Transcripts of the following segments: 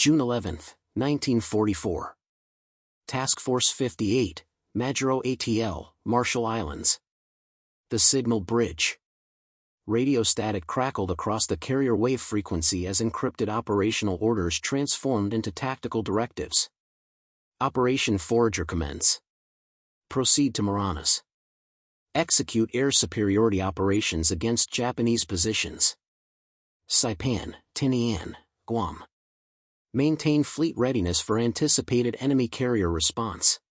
June 11, 1944. Task Force 58, Majuro ATL, Marshall Islands. The signal bridge. Radio static crackled across the carrier wave frequency as encrypted operational orders transformed into tactical directives. Operation Forager commence. Proceed to Marianas. Execute air superiority operations against Japanese positions. Saipan, Tinian, Guam. Maintain fleet readiness for anticipated enemy carrier response.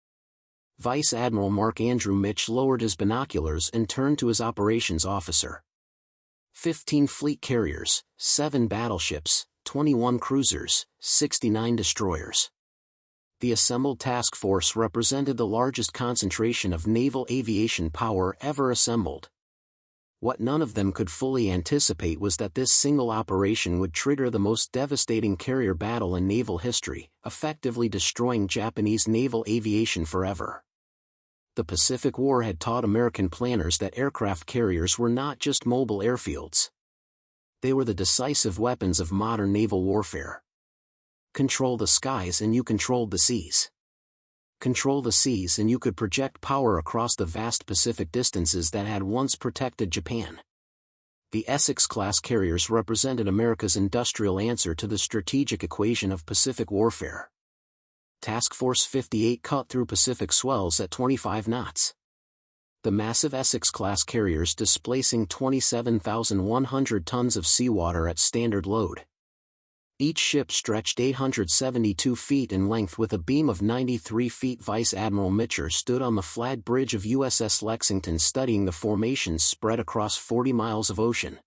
Vice Admiral Marc Andrew Mitch lowered his binoculars and turned to his operations officer. 15 fleet carriers, 7 battleships, 21 cruisers, 69 destroyers. The assembled task force represented the largest concentration of naval aviation power ever assembled. What none of them could fully anticipate was that this single operation would trigger the most devastating carrier battle in naval history, effectively destroying Japanese naval aviation forever. The Pacific War had taught American planners that aircraft carriers were not just mobile airfields. They were the decisive weapons of modern naval warfare. Control the skies and you controlled the seas. Control the seas and you could project power across the vast Pacific distances that had once protected Japan. The Essex-Class carriers represented America's industrial answer to the strategic equation of Pacific warfare. Task Force 58 cut through Pacific swells at 25 knots. The massive Essex-Class carriers displacing 27,100 tons of seawater at standard load. Each ship stretched 872 feet in length with a beam of 93 feet. Vice Admiral Mitscher stood on the flag bridge of USS Lexington studying the formations spread across 40 miles of ocean.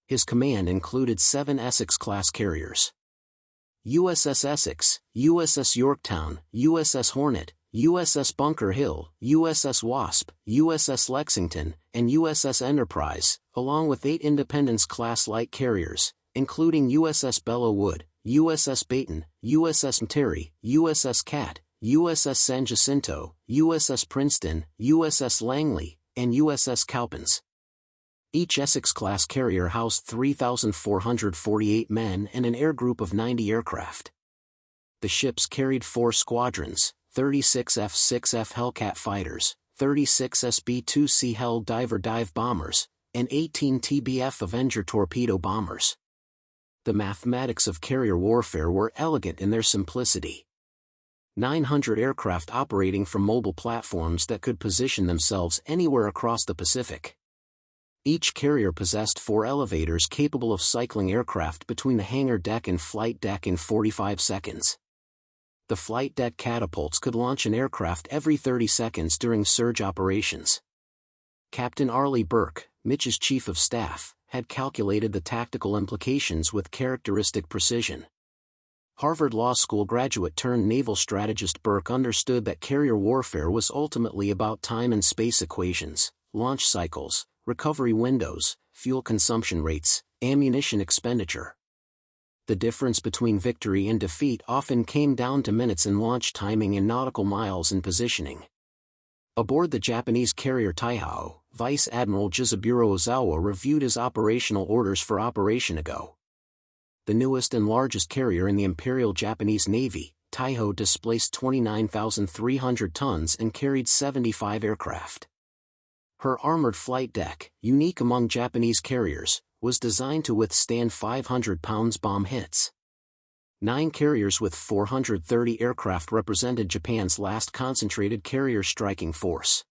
His command included 7 Essex-Class carriers. USS Essex, USS Yorktown, USS Hornet, USS Bunker Hill, USS Wasp, USS Lexington, and USS Enterprise, along with 8 Independence-class light carriers, including USS Belleau Wood, USS Baton, USS Mitscher, USS Cat, USS San Jacinto, USS Princeton, USS Langley, and USS Cowpens. Each Essex-class carrier housed 3,448 men and an air group of 90 aircraft. The ships carried 4 squadrons, 36 F6F Hellcat fighters, 36 SB-2C Hell Diver dive bombers, and 18 TBF Avenger torpedo bombers. The mathematics of carrier warfare were elegant in their simplicity. 900 aircraft operating from mobile platforms that could position themselves anywhere across the Pacific. Each carrier possessed 4 elevators capable of cycling aircraft between the hangar deck and flight deck in 45 seconds. The flight deck catapults could launch an aircraft every 30 seconds during surge operations. Captain Arleigh Burke, Mitch's chief of staff, had calculated the tactical implications with characteristic precision. Harvard Law School graduate turned naval strategist Burke understood that carrier warfare was ultimately about time and space equations, launch cycles, recovery windows, fuel consumption rates, ammunition expenditure. The difference between victory and defeat often came down to minutes in launch timing and nautical miles in positioning. Aboard the Japanese carrier Taiho, Vice Admiral Jizaburo Ozawa reviewed his operational orders for Operation Ago. The newest and largest carrier in the Imperial Japanese Navy, Taiho displaced 29,300 tons and carried 75 aircraft. Her armored flight deck, unique among Japanese carriers, was designed to withstand 500 pounds bomb hits. 9 carriers with 430 aircraft represented Japan's last concentrated carrier striking force.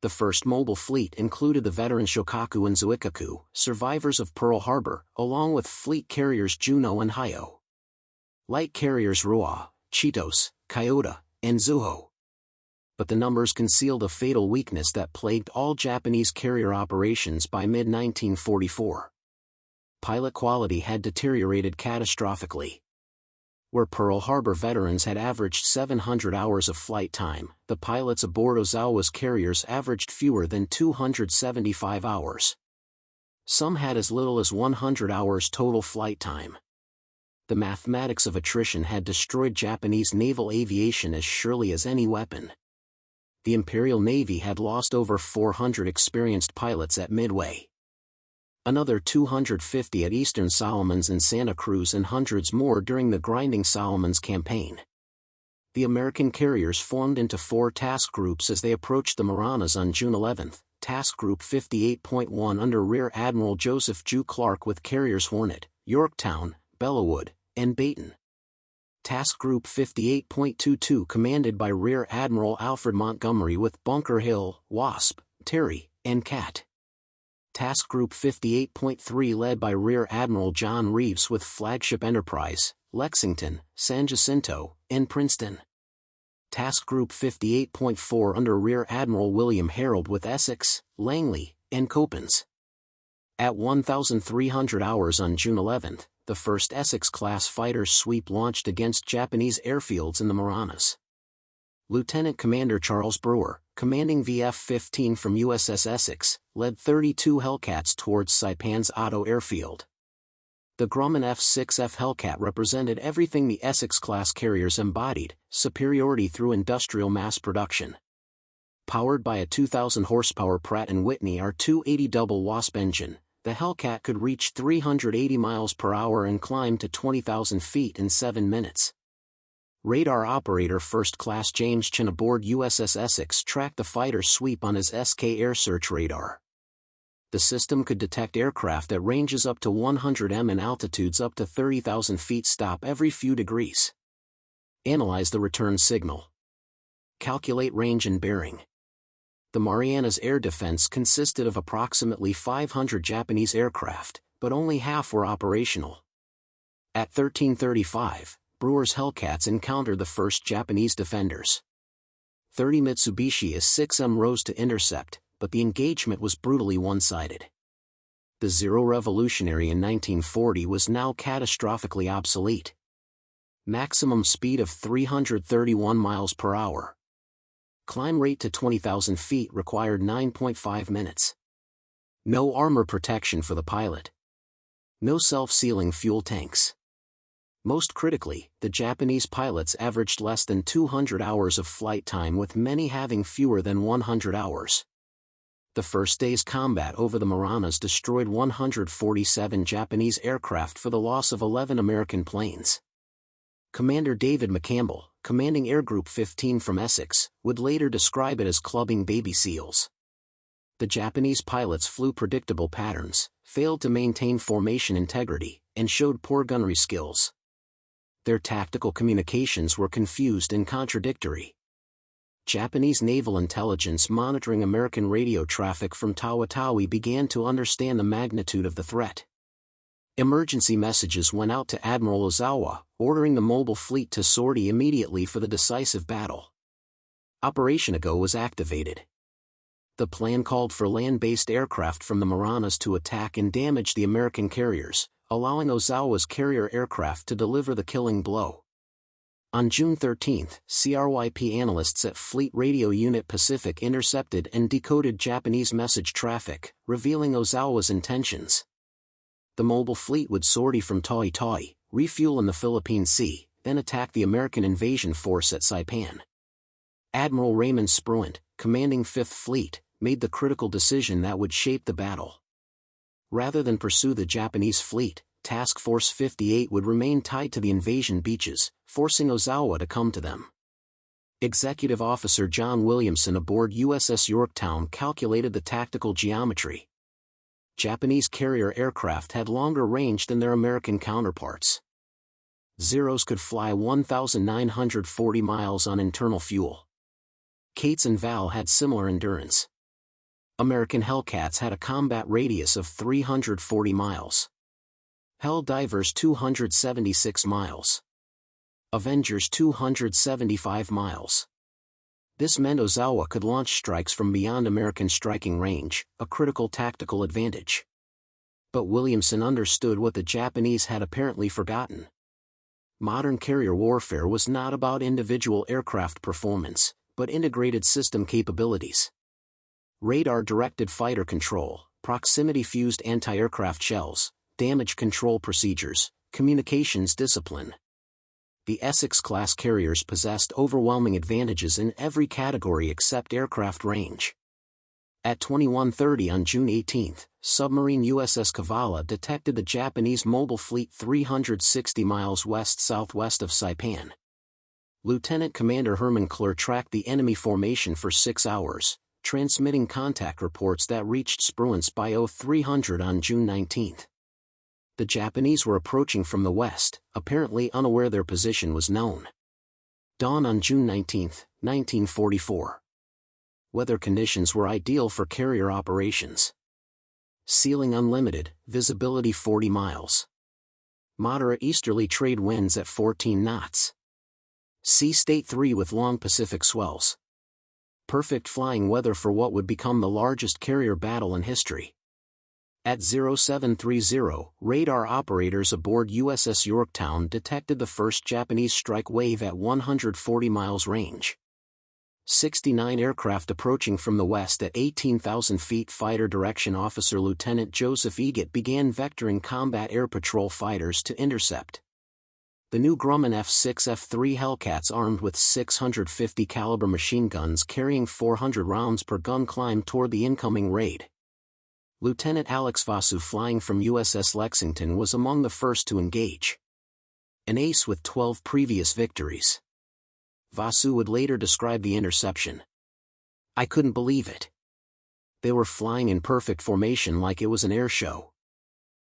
The first mobile fleet included the veteran Shokaku and Zuikaku, survivors of Pearl Harbor, along with fleet carriers Juno and Hyo. Light carriers Rua, Chitos, Kyoto, and Zuho. But the numbers concealed a fatal weakness that plagued all Japanese carrier operations by mid-1944. Pilot quality had deteriorated catastrophically. Where Pearl Harbor veterans had averaged 700 hours of flight time, the pilots aboard Ozawa's carriers averaged fewer than 275 hours. Some had as little as 100 hours total flight time. The mathematics of attrition had destroyed Japanese naval aviation as surely as any weapon. The Imperial Navy had lost over 400 experienced pilots at Midway. Another 250 at Eastern Solomons and Santa Cruz, and hundreds more during the Grinding Solomons campaign. The American carriers formed into 4 task groups as they approached the Marianas on June 11. Task Group 58.1 under Rear Admiral Joseph Jew Clark with carriers Hornet, Yorktown, Bellawood, and Baton. Task Group 58.22 commanded by Rear Admiral Alfred Montgomery with Bunker Hill, Wasp, Terry, and Cat. Task Group 58.3 led by Rear Admiral John Reeves with Flagship Enterprise, Lexington, San Jacinto, and Princeton. Task Group 58.4 under Rear Admiral William Harold with Essex, Langley, and Copens. At 1,300 hours on June 11, the first Essex-Class fighter sweep launched against Japanese airfields in the Marianas. Lieutenant Commander Charles Brewer, commanding VF-15 from USS Essex, led 32 Hellcats towards Saipan's Otto Airfield. The Grumman F6F Hellcat represented everything the Essex-class carriers embodied: superiority through industrial mass production. Powered by a 2,000 horsepower Pratt & Whitney R280 double Wasp engine, the Hellcat could reach 380 miles per hour and climb to 20,000 feet in 7 minutes. Radar operator First Class James Chin aboard USS Essex tracked the fighter sweep on his SK air search radar. The system could detect aircraft at ranges up to 100 m and altitudes up to 30,000 feet stop every few degrees. Analyze the return signal. Calculate range and bearing. The Marianas air defense consisted of approximately 500 Japanese aircraft, but only half were operational. At 13:35, Brewer's Hellcats encountered the first Japanese defenders. 30 Mitsubishi S-6M rose to intercept, but the engagement was brutally one-sided. The Zero Revolutionary in 1940 was now catastrophically obsolete. Maximum speed of 331 miles per hour. Climb rate to 20,000 feet required 9.5 minutes. No armor protection for the pilot. No self-sealing fuel tanks. Most critically, the Japanese pilots averaged less than 200 hours of flight time, with many having fewer than 100 hours. The first day's combat over the Marianas destroyed 147 Japanese aircraft for the loss of 11 American planes. Commander David McCampbell, commanding Air Group 15 from Essex, would later describe it as clubbing baby seals. The Japanese pilots flew predictable patterns, failed to maintain formation integrity, and showed poor gunnery skills. Their tactical communications were confused and contradictory. Japanese naval intelligence monitoring American radio traffic from Tawatawi began to understand the magnitude of the threat. Emergency messages went out to Admiral Ozawa, ordering the mobile fleet to sortie immediately for the decisive battle. Operation Ago was activated. The plan called for land-based aircraft from the Marianas to attack and damage the American carriers, allowing Ozawa's carrier aircraft to deliver the killing blow. On June 13, CRYP analysts at Fleet Radio Unit Pacific intercepted and decoded Japanese message traffic, revealing Ozawa's intentions. The mobile fleet would sortie from Tawi, refuel in the Philippine Sea, then attack the American invasion force at Saipan. Admiral Raymond Spruant, commanding 5th Fleet, made the critical decision that would shape the battle. Rather than pursue the Japanese fleet, Task Force 58 would remain tied to the invasion beaches, forcing Ozawa to come to them. Executive Officer John Williamson aboard USS Yorktown calculated the tactical geometry. Japanese carrier aircraft had longer range than their American counterparts. Zeros could fly 1,940 miles on internal fuel. Cates and Val had similar endurance. American Hellcats had a combat radius of 340 miles. Hell Divers 276 miles. Avengers 275 miles. This meant Ozawa could launch strikes from beyond American striking range, a critical tactical advantage. But Williamson understood what the Japanese had apparently forgotten. Modern carrier warfare was not about individual aircraft performance, but integrated system capabilities. Radar-directed fighter control, proximity-fused anti-aircraft shells, damage control procedures, communications discipline. The Essex-class carriers possessed overwhelming advantages in every category except aircraft range. At 21:30 on June 18, submarine USS Kavala detected the Japanese mobile fleet 360 miles west-southwest of Saipan. Lieutenant Commander Herman Kleur tracked the enemy formation for 6 hours, transmitting contact reports that reached Spruance by 0300 on June 19. The Japanese were approaching from the west, apparently unaware their position was known. Dawn on June 19, 1944. Weather conditions were ideal for carrier operations. Ceiling unlimited, visibility 40 miles. Moderate easterly trade winds at 14 knots. Sea state 3 with long Pacific swells. Perfect flying weather for what would become the largest carrier battle in history. At 0730, radar operators aboard USS Yorktown detected the first Japanese strike wave at 140 miles range. 69 aircraft approaching from the west at 18,000 feet. Fighter Direction Officer Lieutenant Joseph Egat began vectoring combat air patrol fighters to intercept. The new Grumman F6F Hellcats armed with 650 caliber machine guns carrying 400 rounds per gun climbed toward the incoming raid. Lieutenant Alex Vraciu flying from USS Lexington was among the first to engage. An ace with 12 previous victories. Vraciu would later describe the interception. "I couldn't believe it. They were flying in perfect formation like it was an air show.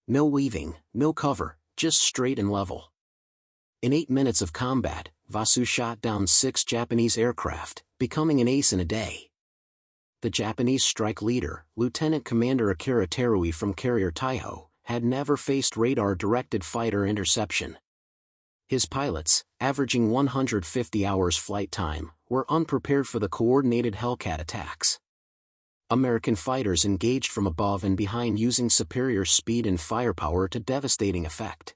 No weaving, no cover, just straight and level." In 8 minutes of combat, Vraciu shot down 6 Japanese aircraft, becoming an ace in a day. The Japanese strike leader, Lieutenant Commander Akira Terui from carrier Taiho, had never faced radar-directed fighter interception. His pilots, averaging 150 hours flight time, were unprepared for the coordinated Hellcat attacks. American fighters engaged from above and behind using superior speed and firepower to devastating effect.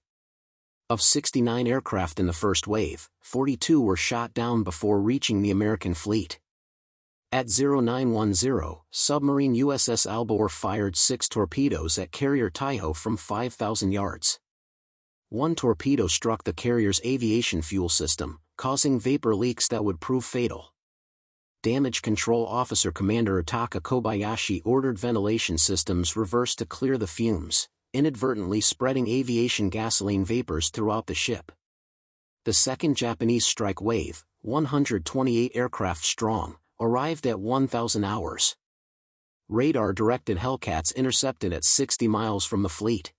Of 69 aircraft in the first wave, 42 were shot down before reaching the American fleet. At 0910, submarine USS Albacore fired 6 torpedoes at carrier Taiho from 5,000 yards. One torpedo struck the carrier's aviation fuel system, causing vapor leaks that would prove fatal. Damage Control Officer Commander Ataka Kobayashi ordered ventilation systems reversed to clear the fumes, inadvertently spreading aviation gasoline vapors throughout the ship. The second Japanese strike wave, 128 aircraft strong, arrived at 1,000 hours. Radar-directed Hellcats intercepted at 60 miles from the fleet.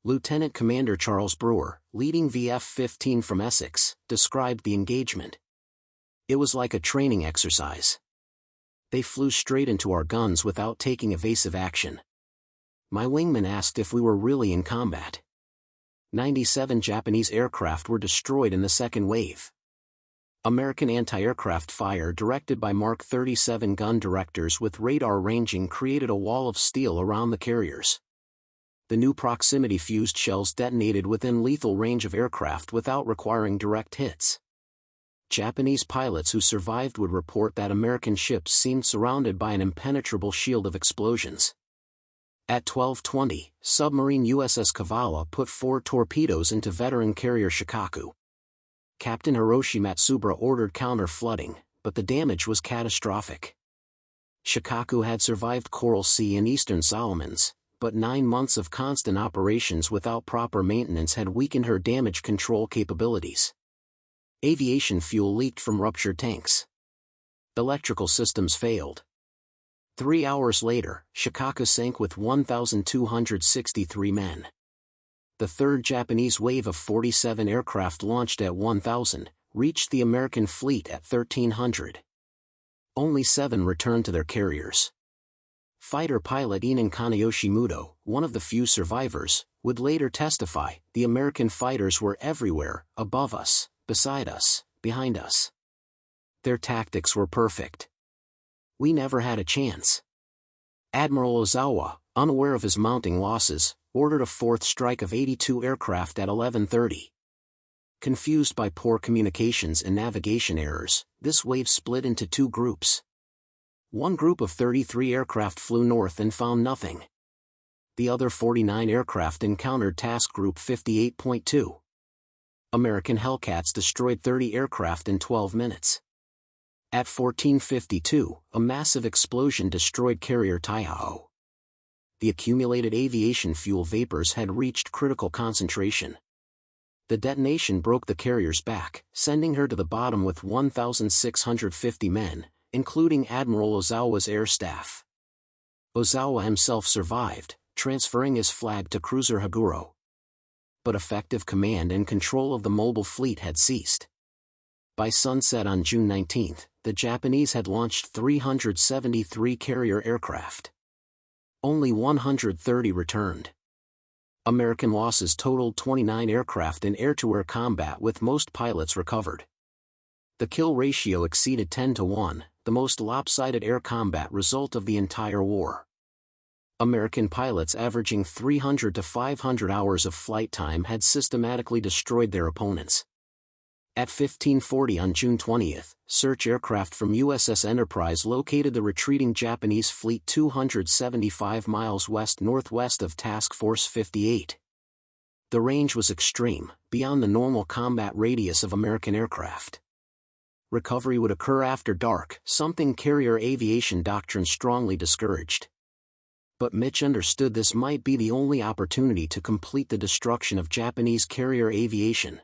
Lieutenant Commander Charles Brewer, leading VF-15 from Essex, described the engagement. "It was like a training exercise. They flew straight into our guns without taking evasive action. My wingman asked if we were really in combat." 97 Japanese aircraft were destroyed in the second wave. American anti-aircraft fire directed by Mark 37 gun directors with radar ranging created a wall of steel around the carriers. The new proximity-fused shells detonated within lethal range of aircraft without requiring direct hits. Japanese pilots who survived would report that American ships seemed surrounded by an impenetrable shield of explosions. At 12:20, submarine USS Kavala put 4 torpedoes into veteran carrier Shokaku. Captain Hiroshi Matsubara ordered counter-flooding, but the damage was catastrophic. Shokaku had survived Coral Sea and Eastern Solomons, but 9 months of constant operations without proper maintenance had weakened her damage control capabilities. Aviation fuel leaked from ruptured tanks. Electrical systems failed. 3 hours later, Shokaku sank with 1,263 men. The third Japanese wave of 47 aircraft launched at 1,000, reached the American fleet at 1,300. Only 7 returned to their carriers. Fighter pilot Inan Kanayoshi Muto, one of the few survivors, would later testify, "The American fighters were everywhere, above us, beside us, behind us. Their tactics were perfect. We never had a chance." Admiral Ozawa, unaware of his mounting losses, ordered a fourth strike of 82 aircraft at 11:30. Confused by poor communications and navigation errors, this wave split into 2 groups. One group of 33 aircraft flew north and found nothing. The other 49 aircraft encountered Task Group 58.2. American Hellcats destroyed 30 aircraft in 12 minutes. At 14:52, a massive explosion destroyed carrier Taiho. The accumulated aviation fuel vapors had reached critical concentration. The detonation broke the carrier's back, sending her to the bottom with 1,650 men, including Admiral Ozawa's air staff. Ozawa himself survived, transferring his flag to cruiser Haguro. But effective command and control of the mobile fleet had ceased. By sunset on June 19, the Japanese had launched 373 carrier aircraft. Only 130 returned. American losses totaled 29 aircraft in air-to-air combat, with most pilots recovered. The kill ratio exceeded 10-1, the most lopsided air combat result of the entire war. American pilots averaging 300 to 500 hours of flight time had systematically destroyed their opponents. At 15:40 on June 20, search aircraft from USS Enterprise located the retreating Japanese fleet 275 miles west-northwest of Task Force 58. The range was extreme, beyond the normal combat radius of American aircraft. Recovery would occur after dark, something carrier aviation doctrine strongly discouraged. But Mitscher understood this might be the only opportunity to complete the destruction of Japanese carrier aviation.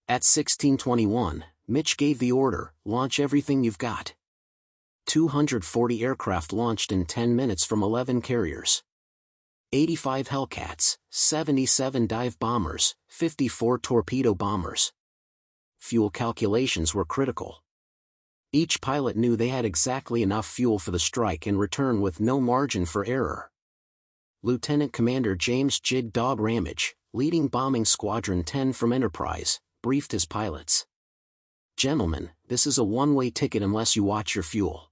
At 16:21, Mitscher gave the order, "Launch everything you've got." 240 aircraft launched in 10 minutes from 11 carriers. 85 Hellcats, 77 dive bombers, 54 torpedo bombers. Fuel calculations were critical. Each pilot knew they had exactly enough fuel for the strike and return with no margin for error. Lieutenant Commander James Jig Dog Ramage, leading Bombing Squadron 10 from Enterprise, briefed his pilots. "Gentlemen, this is a one-way ticket unless you watch your fuel.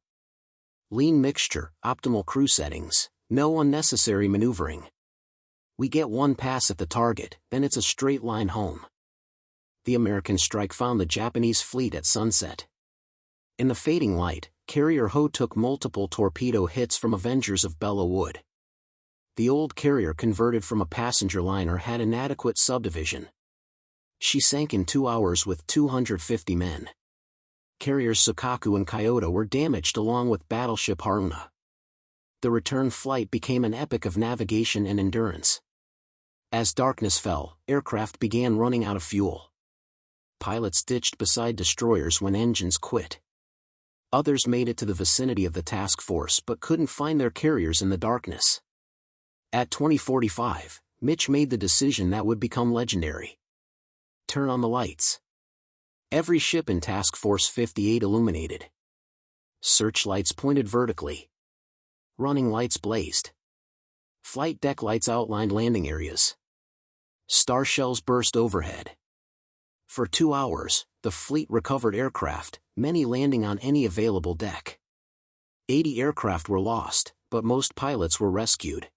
Lean mixture, optimal crew settings, no unnecessary maneuvering. We get one pass at the target, then it's a straight line home." The American strike found the Japanese fleet at sunset. In the fading light, carrier Ho took multiple torpedo hits from Avengers of Belleau Wood. The old carrier, converted from a passenger liner, had inadequate subdivision. She sank in 2 hours with 250 men. Carriers Shokaku and Kyoto were damaged along with battleship Haruna. The return flight became an epic of navigation and endurance. As darkness fell, aircraft began running out of fuel. Pilots ditched beside destroyers when engines quit. Others made it to the vicinity of the task force but couldn't find their carriers in the darkness. At 20:45, Mitch made the decision that would become legendary. Turn on the lights. Every ship in Task Force 58 illuminated. Searchlights pointed vertically. Running lights blazed. Flight deck lights outlined landing areas. Star shells burst overhead. For 2 hours, the fleet recovered aircraft, many landing on any available deck. 80 aircraft were lost, but most pilots were rescued.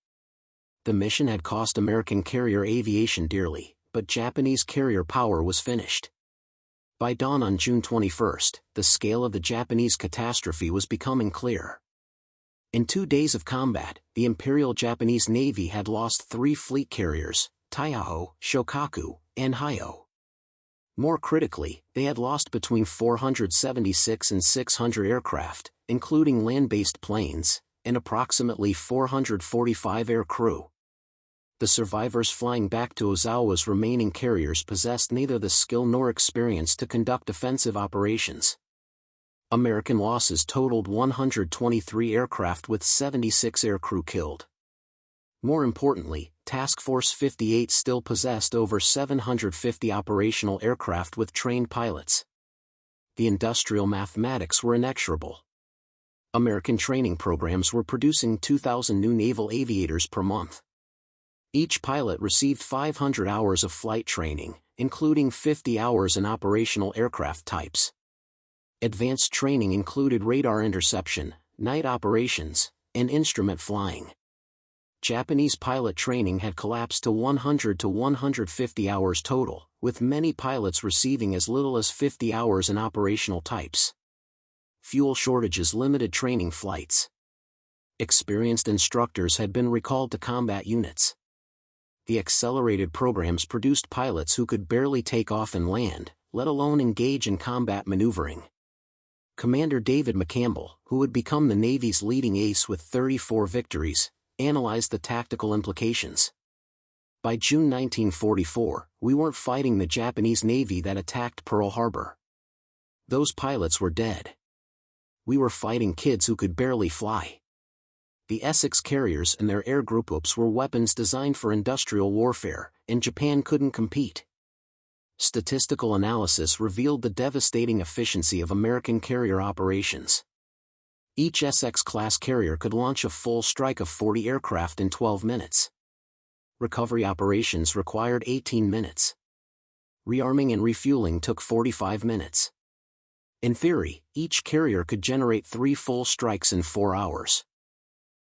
The mission had cost American carrier aviation dearly, but Japanese carrier power was finished. By dawn on June 21, the scale of the Japanese catastrophe was becoming clear. In 2 days of combat, the Imperial Japanese Navy had lost 3 fleet carriers, Taiho, Shokaku, and Hyo. More critically, they had lost between 476 and 600 aircraft, including land-based planes, and approximately 445 air crew. The survivors flying back to Ozawa's remaining carriers possessed neither the skill nor experience to conduct offensive operations. American losses totaled 123 aircraft with 76 aircrew killed. More importantly, Task Force 58 still possessed over 750 operational aircraft with trained pilots. The industrial mathematics were inexorable. American training programs were producing 2,000 new naval aviators per month. Each pilot received 500 hours of flight training, including 50 hours in operational aircraft types. Advanced training included radar interception, night operations, and instrument flying. Japanese pilot training had collapsed to 100 to 150 hours total, with many pilots receiving as little as 50 hours in operational types. Fuel shortages limited training flights. Experienced instructors had been recalled to combat units. The accelerated programs produced pilots who could barely take off and land, let alone engage in combat maneuvering. Commander David McCampbell, who would become the Navy's leading ace with 34 victories, analyzed the tactical implications. By June 1944, we weren't fighting the Japanese Navy that attacked Pearl Harbor. Those pilots were dead. We were fighting kids who could barely fly. The Essex carriers and their air groups were weapons designed for industrial warfare, and Japan couldn't compete. Statistical analysis revealed the devastating efficiency of American carrier operations. Each Essex-class carrier could launch a full strike of 40 aircraft in 12 minutes. Recovery operations required 18 minutes. Rearming and refueling took 45 minutes. In theory, each carrier could generate 3 full strikes in 4 hours.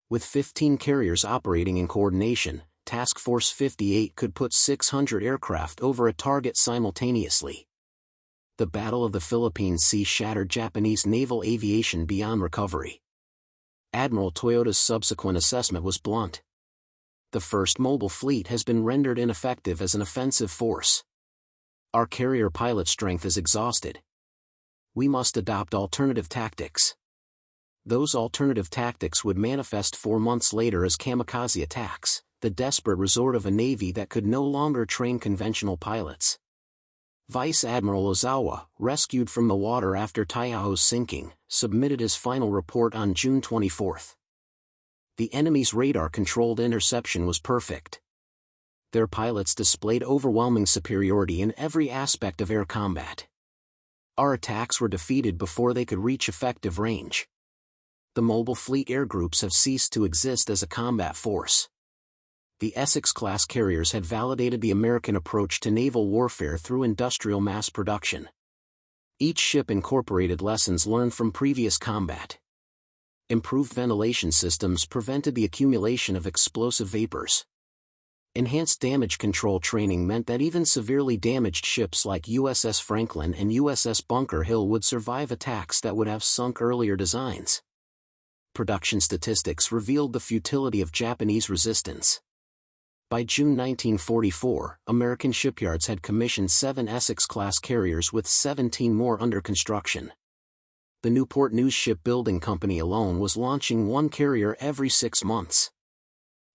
With 15 carriers operating in coordination, Task Force 58 could put 600 aircraft over a target simultaneously. The Battle of the Philippine Sea shattered Japanese naval aviation beyond recovery. Admiral Toyoda's subsequent assessment was blunt. The first mobile fleet has been rendered ineffective as an offensive force. Our carrier pilot strength is exhausted. We must adopt alternative tactics. Those alternative tactics would manifest 4 months later as kamikaze attacks, the desperate resort of a navy that could no longer train conventional pilots. Vice Admiral Ozawa, rescued from the water after Taiho's sinking, submitted his final report on June 24. The enemy's radar-controlled interception was perfect. Their pilots displayed overwhelming superiority in every aspect of air combat. Our attacks were defeated before they could reach effective range. The mobile fleet air groups have ceased to exist as a combat force. The Essex-class carriers had validated the American approach to naval warfare through industrial mass production. Each ship incorporated lessons learned from previous combat. Improved ventilation systems prevented the accumulation of explosive vapors. Enhanced damage control training meant that even severely damaged ships like USS Franklin and USS Bunker Hill would survive attacks that would have sunk earlier designs. Production statistics revealed the futility of Japanese resistance. By June 1944, American shipyards had commissioned 7 Essex-class carriers with 17 more under construction. The Newport News Shipbuilding Company alone was launching 1 carrier every 6 months.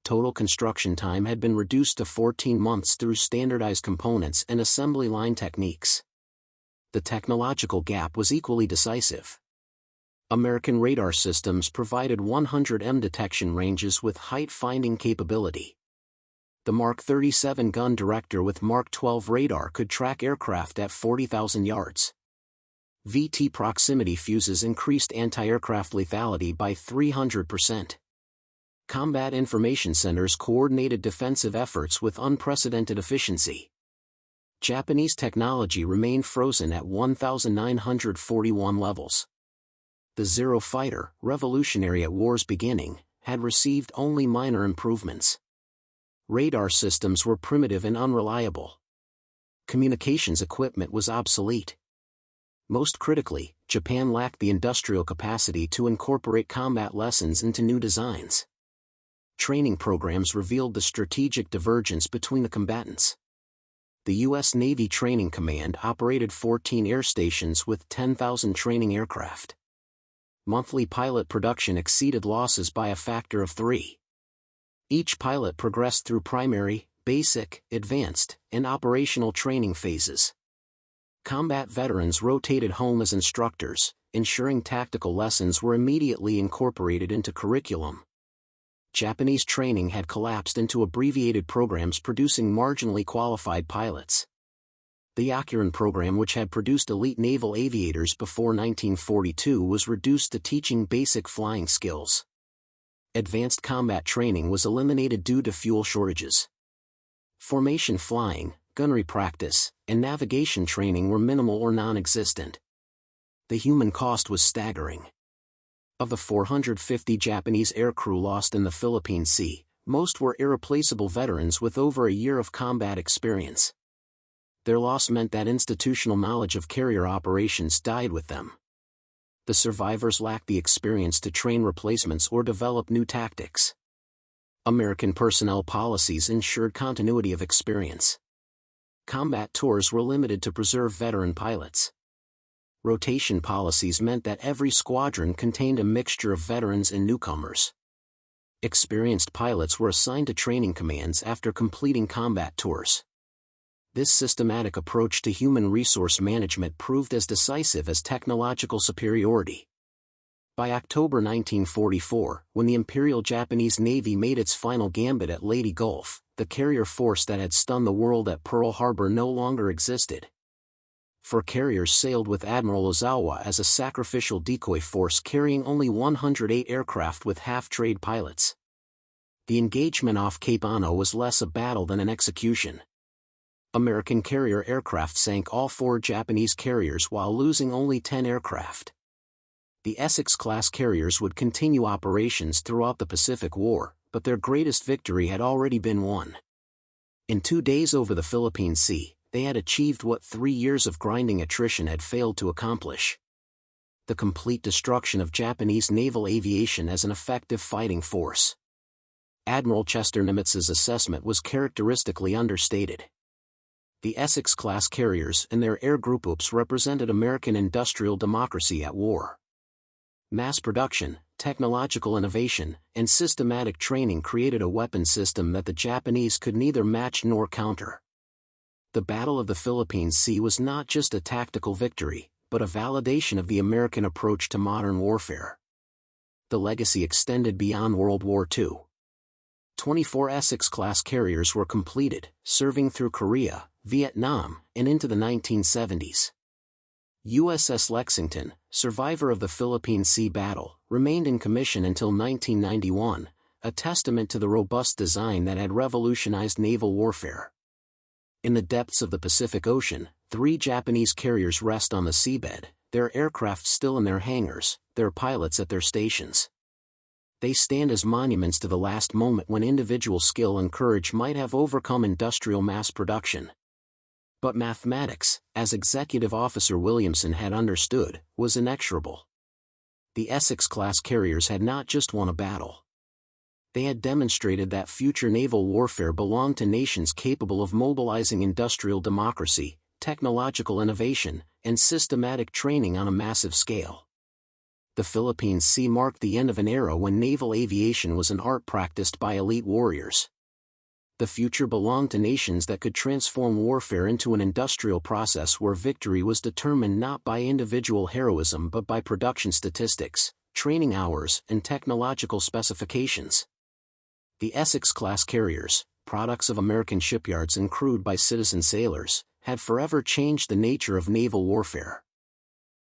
Total construction time had been reduced to 14 months through standardized components and assembly line techniques. The technological gap was equally decisive. American radar systems provided 100 detection ranges with height-finding capability. The Mark 37 gun director with Mark 12 radar could track aircraft at 40,000 yards. VT proximity fuses increased anti-aircraft lethality by 300%. Combat information centers coordinated defensive efforts with unprecedented efficiency. Japanese technology remained frozen at 1,941 levels. The Zero fighter, revolutionary at war's beginning, had received only minor improvements. Radar systems were primitive and unreliable. Communications equipment was obsolete. Most critically, Japan lacked the industrial capacity to incorporate combat lessons into new designs. Training programs revealed the strategic divergence between the combatants. The U.S. Navy Training Command operated 14 air stations with 10,000 training aircraft. Monthly pilot production exceeded losses by a factor of 3. Each pilot progressed through primary, basic, advanced, and operational training phases. Combat veterans rotated home as instructors, ensuring tactical lessons were immediately incorporated into curriculum. Japanese training had collapsed into abbreviated programs producing marginally qualified pilots. The Yakuran program, which had produced elite naval aviators before 1942, was reduced to teaching basic flying skills. Advanced combat training was eliminated due to fuel shortages. Formation flying, gunnery practice, and navigation training were minimal or non-existent. The human cost was staggering. Of the 450 Japanese aircrew lost in the Philippine Sea, most were irreplaceable veterans with over a year of combat experience. Their loss meant that institutional knowledge of carrier operations died with them. The survivors lacked the experience to train replacements or develop new tactics. American personnel policies ensured continuity of experience. Combat tours were limited to preserve veteran pilots. Rotation policies meant that every squadron contained a mixture of veterans and newcomers. Experienced pilots were assigned to training commands after completing combat tours. This systematic approach to human resource management proved as decisive as technological superiority. By October 1944, when the Imperial Japanese Navy made its final gambit at Leyte Gulf, the carrier force that had stunned the world at Pearl Harbor no longer existed. 4 carriers sailed with Admiral Ozawa as a sacrificial decoy force carrying only 108 aircraft with half-trade pilots. The engagement off Cape Anno was less a battle than an execution. American carrier aircraft sank all 4 Japanese carriers while losing only 10 aircraft. The Essex-Class carriers would continue operations throughout the Pacific War, but their greatest victory had already been won. In 2 days over the Philippine Sea, they had achieved what 3 years of grinding attrition had failed to accomplish: the complete destruction of Japanese naval aviation as an effective fighting force. Admiral Chester Nimitz's assessment was characteristically understated. The Essex-Class carriers and their air groups represented American industrial democracy at war. Mass production, technological innovation, and systematic training created a weapon system that the Japanese could neither match nor counter. The Battle of the Philippine Sea was not just a tactical victory, but a validation of the American approach to modern warfare. The legacy extended beyond World War II. 24 Essex-Class carriers were completed, serving through Korea, Vietnam, and into the 1970s. USS Lexington, survivor of the Philippine Sea battle, remained in commission until 1991, a testament to the robust design that had revolutionized naval warfare. In the depths of the Pacific Ocean, 3 Japanese carriers rest on the seabed, their aircraft still in their hangars, their pilots at their stations. They stand as monuments to the last moment when individual skill and courage might have overcome industrial mass production. But mathematics, as Executive Officer Williamson had understood, was inexorable. The Essex-Class carriers had not just won a battle. They had demonstrated that future naval warfare belonged to nations capable of mobilizing industrial democracy, technological innovation, and systematic training on a massive scale. The Philippine Sea marked the end of an era when naval aviation was an art practiced by elite warriors. The future belonged to nations that could transform warfare into an industrial process where victory was determined not by individual heroism but by production statistics, training hours, and technological specifications. The Essex-Class carriers, products of American shipyards and crewed by citizen sailors, had forever changed the nature of naval warfare.